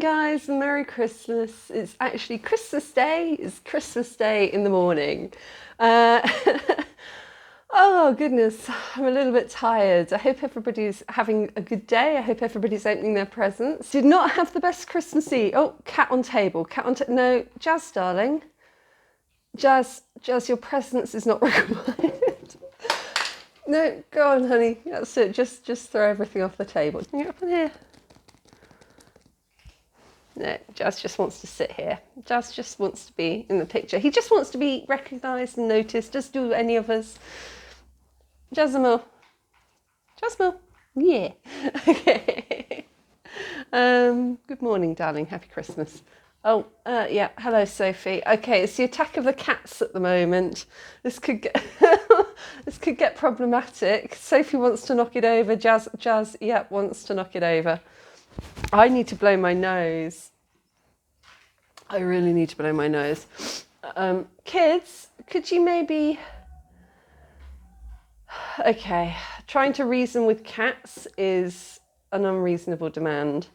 guys, and Merry Christmas. It's actually Christmas Day. It's Christmas Day in the morning. Oh goodness, I'm a little bit tired. I hope everybody's having a good day. I hope everybody's opening their presents. Did not have the best Christmas Eve. Oh, cat on table, no, Jazz darling. Jazz, your presence is not required. No, go on honey, that's it. Just throw everything off the table. Get up in here. No, Jazz just wants to sit here. Jazz just wants to be in the picture. He just wants to be recognised and noticed, as do any of us. Jasmine. Yeah. Okay. Good morning, darling. Happy Christmas. Oh, yeah. Hello, Sophie. Okay, it's the attack of the cats at the moment. This could get this could get problematic. Sophie wants to knock it over. Jazz, yeah, wants to knock it over. I need to blow my nose. I really need to blow my nose. Kids, could you maybe... Okay, trying to reason with cats is an unreasonable demand.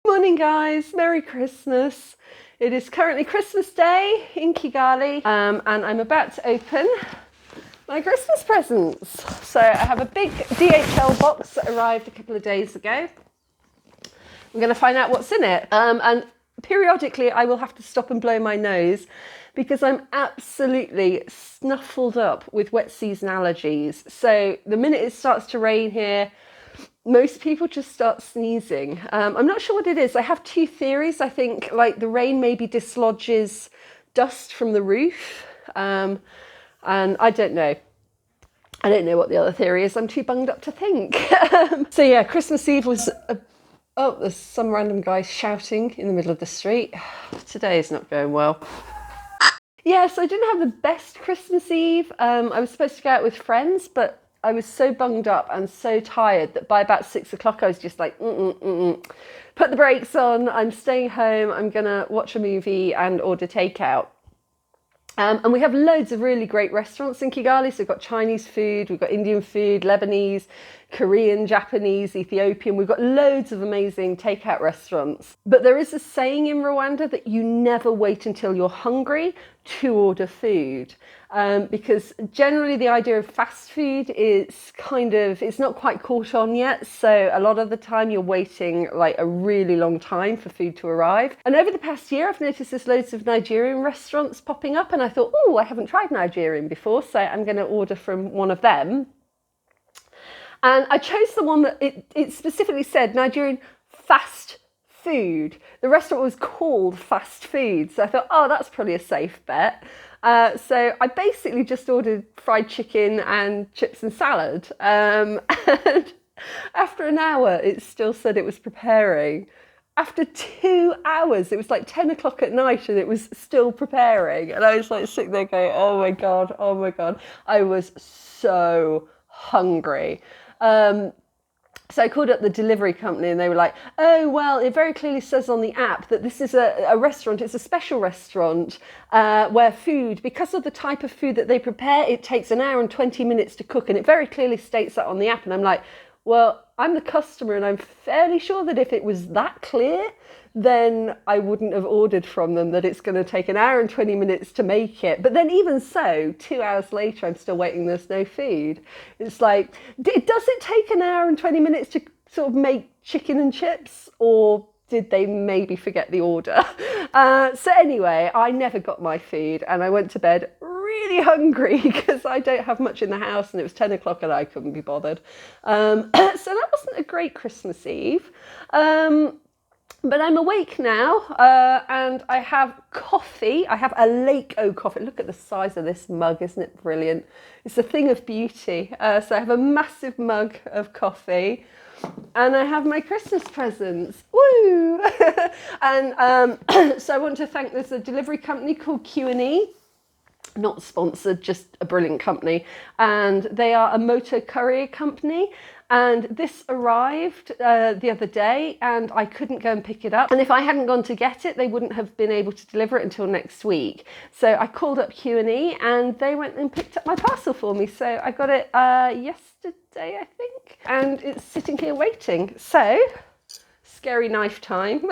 Morning guys, Merry Christmas. It is currently Christmas Day in Kigali, and I'm about to open my Christmas presents. So I have a big DHL box that arrived a couple of days ago. I'm going to find out what's in it. And periodically I will have to stop and blow my nose because I'm absolutely snuffled up with wet season allergies. So the minute it starts to rain here, most people just start sneezing. I'm not sure what it is. I have two theories. I think like the rain maybe dislodges dust from the roof. And I don't know. I don't know what the other theory is. I'm too bunged up to think. So yeah, Christmas Eve was oh, there's some random guy shouting in the middle of the street. Today is not going well. Yeah, so I didn't have the best Christmas Eve. I was supposed to go out with friends, but I was so bunged up and so tired that by about 6 o'clock, I was just like, put the brakes on. I'm staying home. I'm going to watch a movie and order takeout. And we have loads of really great restaurants in Kigali. So we've got Chinese food, we've got Indian food, Lebanese, Korean, Japanese, Ethiopian. We've got loads of amazing takeout restaurants. But there is a saying in Rwanda that you never wait until you're hungry to order food. Because generally the idea of fast food is it's not quite caught on yet. So a lot of the time you're waiting like a really long time for food to arrive. And over the past year, I've noticed there's loads of Nigerian restaurants popping up. And I thought, oh, I haven't tried Nigerian before, so I'm going to order from one of them. And I chose the one that it specifically said Nigerian fast food. The restaurant was called Fast Food. So I thought, oh, that's probably a safe bet. So I basically just ordered fried chicken and chips and salad. And after an hour, it still said it was preparing. After 2 hours, it was like 10 o'clock at night and it was still preparing. And I was like sitting there going, oh my God. I was so hungry. So I called up the delivery company and they were like, oh, well, it very clearly says on the app that this is a restaurant. It's a special restaurant where food, because of the type of food that they prepare, it takes 1 hour and 20 minutes to cook. And it very clearly states that on the app. And I'm like, well, I'm the customer and I'm fairly sure that if it was that clear, then I wouldn't have ordered from them that it's going to take 1 hour and 20 minutes to make it. But then even so, 2 hours later, I'm still waiting, there's no food. It's like, does it take 1 hour and 20 minutes to sort of make chicken and chips? Or did they maybe forget the order? So anyway, I never got my food and I went to bed really hungry because I don't have much in the house and it was 10 o'clock and I couldn't be bothered. So that wasn't a great Christmas Eve. But I'm awake now and I have coffee. I have a Lake-O coffee. Look at the size of this mug, isn't it brilliant? It's a thing of beauty. So I have a massive mug of coffee and I have my Christmas presents. Woo! And so I want to thank, there's a delivery company called Q&E. Not sponsored, just a brilliant company. And they are a motor courier company. And this arrived the other day and I couldn't go and pick it up. And if I hadn't gone to get it, they wouldn't have been able to deliver it until next week. So I called up Q&E and they went and picked up my parcel for me. So I got it yesterday, I think. And it's sitting here waiting. So, scary knife time.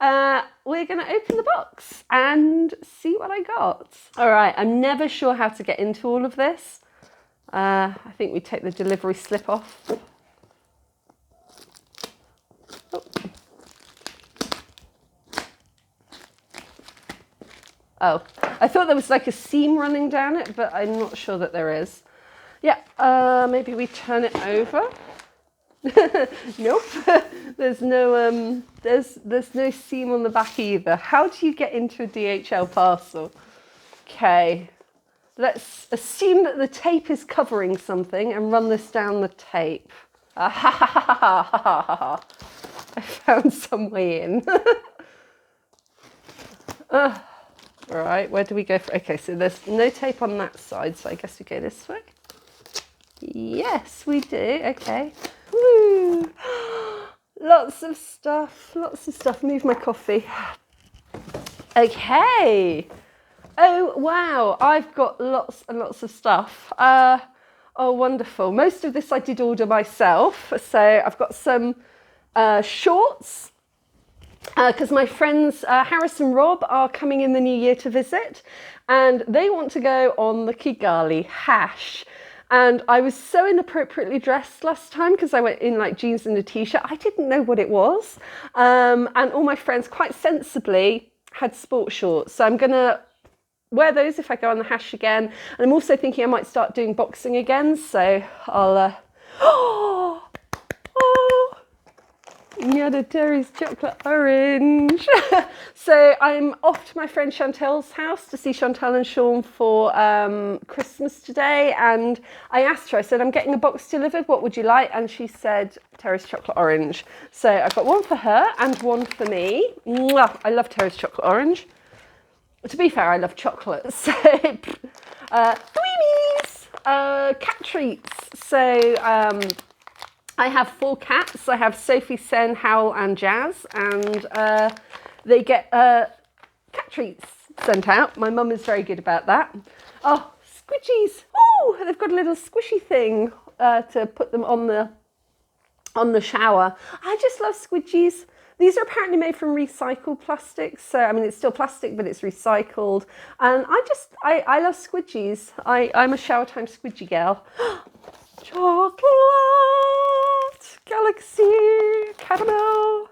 we're going to open the box and see what I got. All right, I'm never sure how to get into all of this. I think we take the delivery slip off. Oh, I thought there was like a seam running down it, but I'm not sure that there is. Yeah, maybe we turn it over. Nope, there's no seam on the back either. How do you get into a DHL parcel? Okay, let's assume that the tape is covering something and run this down the tape. I found some way in. All right, where do we go for? Okay, so there's no tape on that side, so I guess we go this way. Yes, we do. Okay. Woo. Lots of stuff. Move my coffee. Okay. Oh, wow. I've got lots and lots of stuff. Oh, wonderful. Most of this I did order myself. So I've got some shorts because my friends Harris and Rob are coming in the new year to visit, and they want to go on the Kigali hash. And I was so inappropriately dressed last time because I went in like jeans and a t-shirt. I didn't know what it was. And all my friends quite sensibly had sport shorts. So I'm going to wear those if I go on the hash again. And I'm also thinking I might start doing boxing again. So I'll... Yeah, Terry's chocolate orange. So I'm off to my friend Chantel's house to see Chantel and Sean for Christmas today. And I asked her, I said, I'm getting a box delivered. What would you like? And she said, Terry's chocolate orange. So I've got one for her and one for me. Mwah! I love Terry's chocolate orange. To be fair, I love chocolate. So, Tweemies, cat treats. So, I have 4 cats. I have Sophie, Sen, Howl and Jazz, and they get cat treats sent out. My mum is very good about that. Oh, squidgies. Oh, they've got a little squishy thing to put them on the shower. I just love squidgies. These are apparently made from recycled plastic. So, I mean, it's still plastic, but it's recycled. And I love squidgies. I'm a shower time squidgy girl. Chocolate, galaxy, caramel,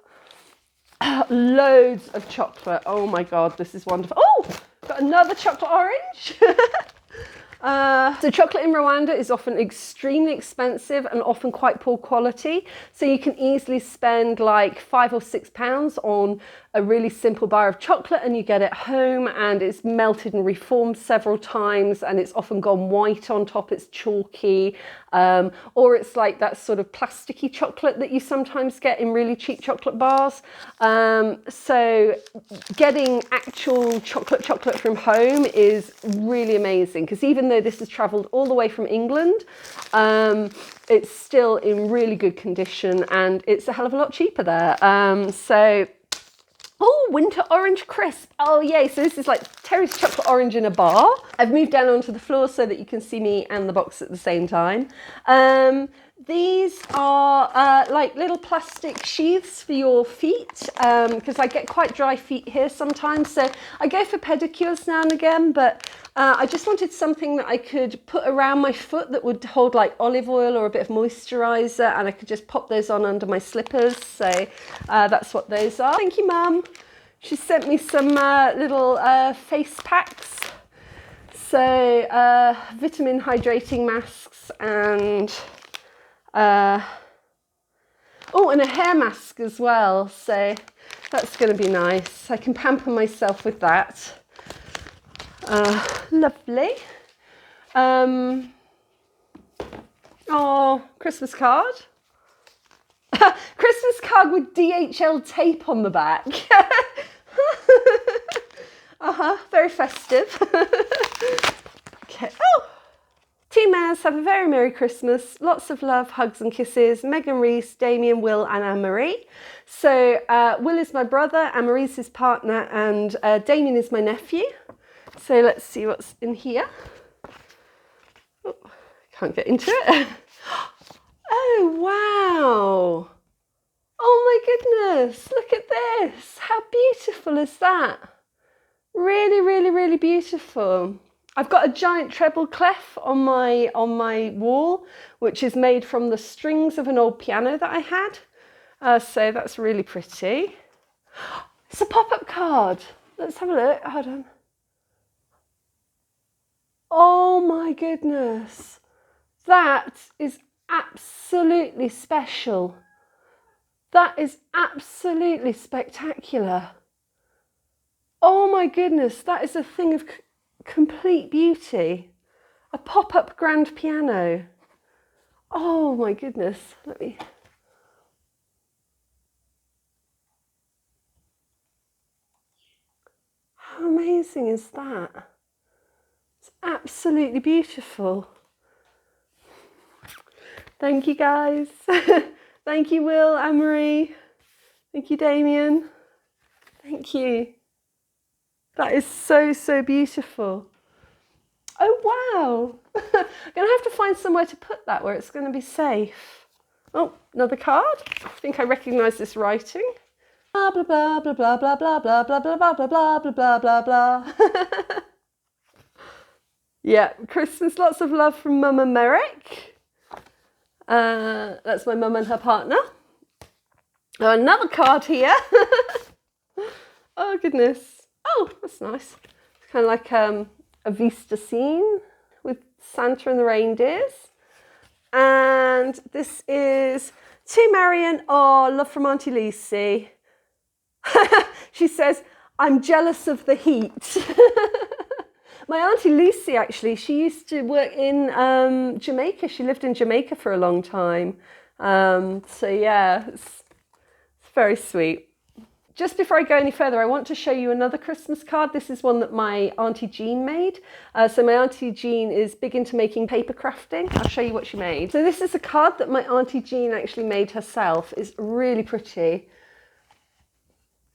loads of chocolate. Oh my God, this is wonderful. Oh, got another chocolate orange. So chocolate in Rwanda is often extremely expensive and often quite poor quality. So you can easily spend like £5 or £6 on a really simple bar of chocolate and you get it home and it's melted and reformed several times and it's often gone white on top, it's chalky, or it's like that sort of plasticky chocolate that you sometimes get in really cheap chocolate bars. So getting actual chocolate from home is really amazing because even though this has travelled all the way from England, it's still in really good condition and it's a hell of a lot cheaper there. Oh, winter orange crisp. Oh, yay. So this is like Terry's chocolate orange in a bar. I've moved down onto the floor so that you can see me and the box at the same time. These are like little plastic sheaths for your feet because I get quite dry feet here sometimes. So I go for pedicures now and again, but I just wanted something that I could put around my foot that would hold like olive oil or a bit of moisturiser, and I could just pop those on under my slippers. So that's what those are. Thank you, Mum. She sent me some little face packs. So vitamin hydrating masks and oh, and a hair mask as well. So that's going to be nice. I can pamper myself with that. Lovely. Oh, Christmas card. Christmas card with DHL tape on the back. Very festive. Okay. Oh. Team Maz, have a very Merry Christmas. Lots of love, hugs and kisses. Megan Reese, Damien, Will and Anne-Marie. So Will is my brother, Anne-Marie's his partner, and Damien is my nephew. So let's see what's in here. Oh, can't get into it. Oh, wow. Oh my goodness, look at this. How beautiful is that? Really, really, really beautiful. I've got a giant treble clef on my wall, which is made from the strings of an old piano that I had. So that's really pretty. It's a pop-up card. Let's have a look. Hold on. Oh my goodness. That is absolutely special. That is absolutely spectacular. Oh my goodness, that is a thing of complete beauty. A pop-up grand piano. Oh my goodness, let me... How amazing is that? It's absolutely beautiful. Thank you guys. Thank you, Will, Anne-Marie. Thank you, Damien. Thank you. That is so, so beautiful. Oh, wow. I'm going to have to find somewhere to put that where it's going to be safe. Oh, another card. I think I recognise this writing. Blah, blah, blah, blah, blah, blah, blah, blah, blah, blah, blah, blah, blah, blah, blah, blah. Yeah, Christmas, lots of love from Mum and Merrick. That's my mum and her partner. Oh, another card here. Oh, goodness. Oh, that's nice. It's kind of like a Vista scene with Santa and the reindeers. And this is to Marion. Oh, love from Auntie Lucy. She says, I'm jealous of the heat. My Auntie Lucy, actually, she used to work in Jamaica. She lived in Jamaica for a long time. So yeah, it's very sweet. Just before I go any further, I want to show you another Christmas card. This is one that my Auntie Jean made. So my Auntie Jean is big into making paper crafting. I'll show you what she made. So this is a card that my Auntie Jean actually made herself. It's really pretty.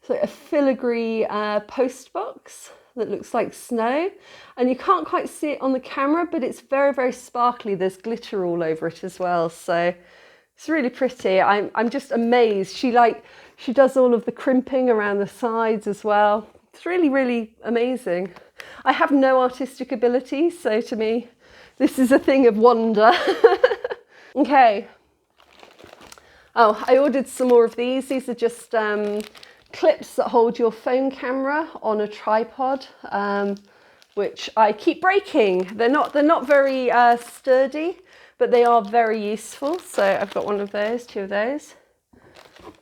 So a filigree post box that looks like snow. And you can't quite see it on the camera, but it's very, very sparkly. There's glitter all over it as well. So it's really pretty. I'm just amazed. She does all of the crimping around the sides as well. It's really, really amazing. I have no artistic ability, so to me, this is a thing of wonder. Okay. Oh, I ordered some more of these. These are just clips that hold your phone camera on a tripod, which I keep breaking. They're not very sturdy, but they are very useful. So I've got one of those, two of those.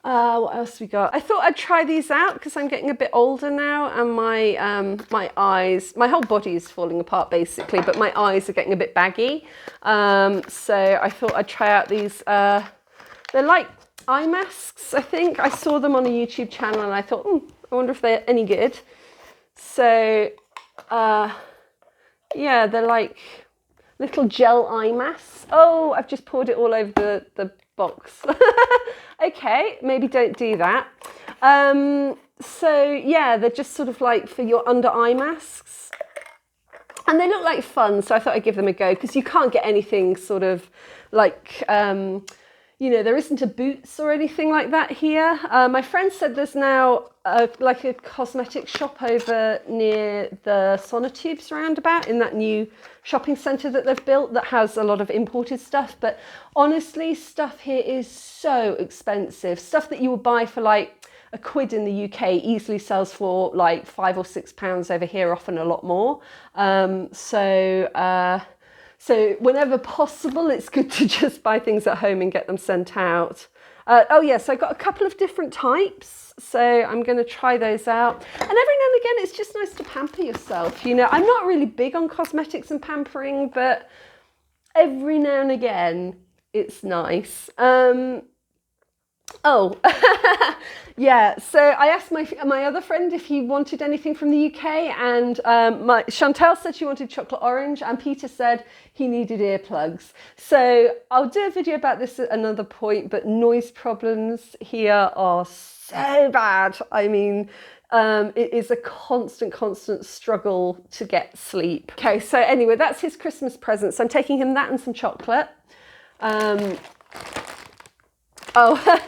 What else we got? I thought I'd try these out because I'm getting a bit older now, and my eyes, my whole body is falling apart basically, but my eyes are getting a bit baggy. So I thought I'd try out these. They're like eye masks, I think. I saw them on a YouTube channel and I thought, I wonder if they're any good. So yeah, they're like little gel eye masks. Oh, I've just poured it all over the box. Okay, maybe don't do that. So yeah, they're just sort of like for your under eye masks. And they look like fun, so I thought I'd give them a go, because you can't get anything sort of like, you know, there isn't a Boots or anything like that here. My friend said there's now like a cosmetic shop over near the Sonotubes roundabout in that new shopping centre that they've built that has a lot of imported stuff. But honestly, stuff here is so expensive. Stuff that you would buy for like £1 in the UK easily sells for like £5 or £6 over here, often a lot more. So whenever possible, it's good to just buy things at home and get them sent out. Oh yes, I got a couple of different types, so I'm going to try those out. And every now and again, it's just nice to pamper yourself. You know, I'm not really big on cosmetics and pampering, but every now and again, it's nice. Oh, yeah, so I asked my other friend if he wanted anything from the UK, and Chantel said she wanted chocolate orange, and Peter said he needed earplugs. So I'll do a video about this at another point, but noise problems here are so bad. I mean, it is a constant struggle to get sleep. Okay, so anyway, that's his Christmas present. So I'm taking him that and some chocolate. Oh,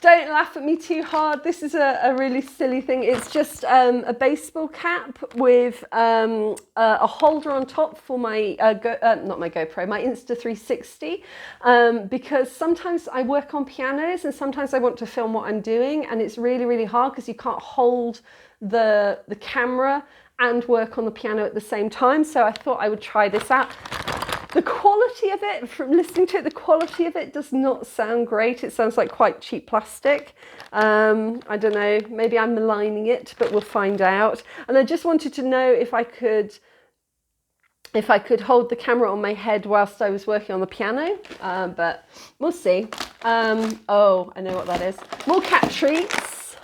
Don't laugh at me too hard. This is a really silly thing. It's just a baseball cap with a holder on top for my, not my GoPro, my Insta360. Because sometimes I work on pianos and sometimes I want to film what I'm doing, and it's really, really hard because you can't hold the camera and work on the piano at the same time. So I thought I would try this out. The quality of it, from listening to it, the quality of it does not sound great. It sounds like quite cheap plastic. I don't know, maybe I'm maligning it, but we'll find out. And I just wanted to know if I could hold the camera on my head whilst I was working on the piano, but we'll see. Oh, I know what that is. More cat treats.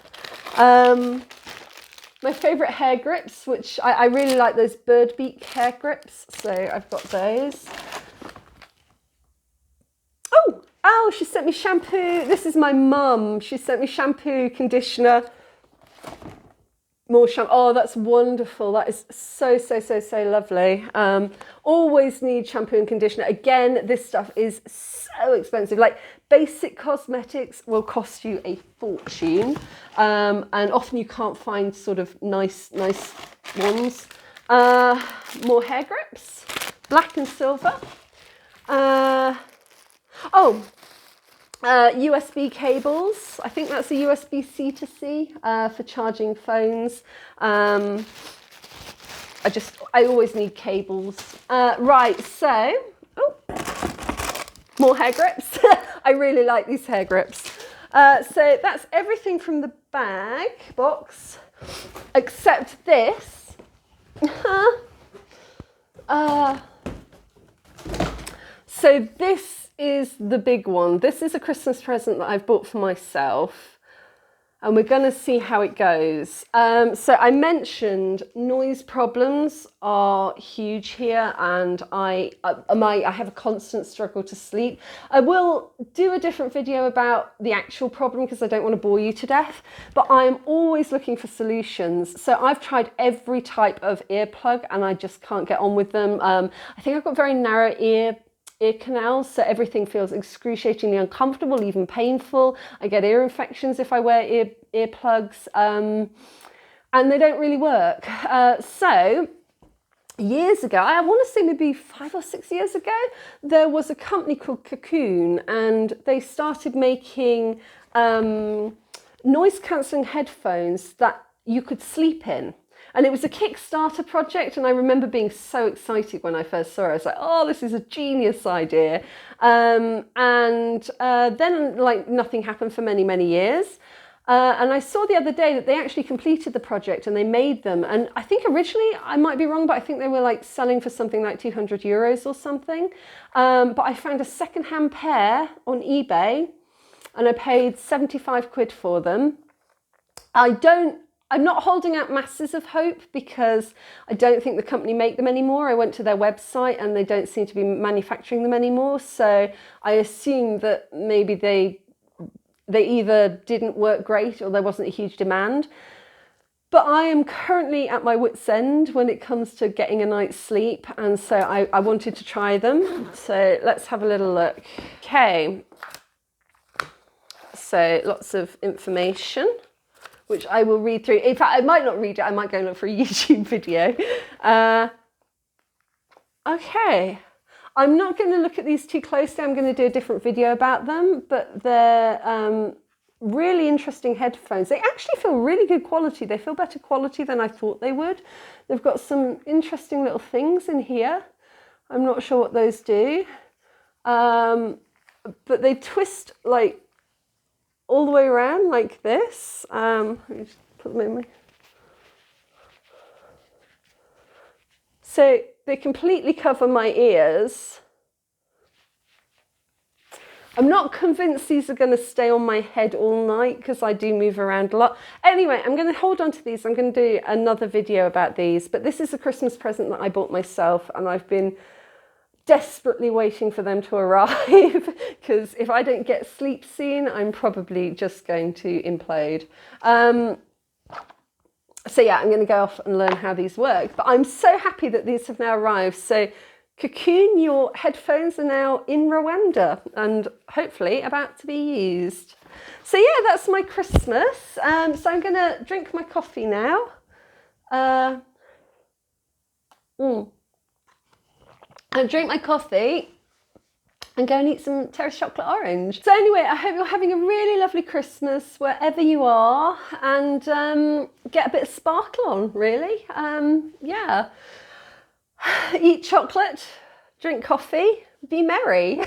My favourite hair grips, which I really like those bird beak hair grips, so I've got those. Oh, she sent me shampoo. This is my mum. She sent me shampoo, conditioner, more shampoo. Oh, that's wonderful. That is so lovely. Always need shampoo and conditioner. Again, this stuff is so expensive. Like, basic cosmetics will cost you a fortune. And often you can't find sort of nice ones. More hair grips, black and silver. USB cables. I think that's a USB-C to C for charging phones. I always need cables. Right, so, more hair grips. I really like these hair grips. So that's everything from the box, except this. So this is the big one. This is a Christmas present that I've bought for myself, and we're going to see how it goes. So I mentioned noise problems are huge here, and I have a constant struggle to sleep. I will do a different video about the actual problem because I don't want to bore you to death, but I'm always looking for solutions. So I've tried every type of earplug and I just can't get on with them. I think I've got very narrow ear canals, so everything feels excruciatingly uncomfortable, even painful. I get ear infections if I wear earplugs, and they don't really work. So years ago, I want to say maybe 5 or 6 years ago, there was a company called Cocoon, and they started making noise cancelling headphones that you could sleep in. And it was a Kickstarter project, and I remember being so excited when I first saw it. I was like, oh, this is a genius idea. Then like nothing happened for many years. And I saw the other day that they actually completed the project and they made them. And I think originally, I might be wrong, but I think they were like selling for something like €200 or something. But I found a secondhand pair on eBay and I paid 75 quid for them. I'm not holding out masses of hope because I don't think the company make them anymore. I went to their website and they don't seem to be manufacturing them anymore. So I assume that maybe they either didn't work great or there wasn't a huge demand. But I am currently at my wit's end when it comes to getting a night's sleep. And so I wanted to try them. So let's have a little look. Okay. So lots of information, which I will read through. In fact, I might not read it. I might go look for a YouTube video. Okay. I'm not going to look at these too closely. I'm going to do a different video about them, but they're really interesting headphones. They actually feel really good quality. They feel better quality than I thought they would. They've got some interesting little things in here. I'm not sure what those do. But they twist like all the way around like this. Let me just put them in my... So they completely cover my ears. I'm not convinced these are going to stay on my head all night because I do move around a lot. Anyway, I'm going to hold on to these. I'm going to do another video about these. But this is a Christmas present that I bought myself, and I've been desperately waiting for them to arrive because if I don't get sleep soon, I'm probably just going to implode. So yeah, I'm going to go off and learn how these work. But I'm so happy that these have now arrived. So Cocoon, your headphones are now in Rwanda and hopefully about to be used. So yeah, that's my Christmas. So I'm going to drink my coffee now. I'll drink my coffee and go and eat some terrace chocolate orange. So anyway, I hope you're having a really lovely Christmas wherever you are, and get a bit of sparkle on, really. Yeah. Eat chocolate, drink coffee, be merry.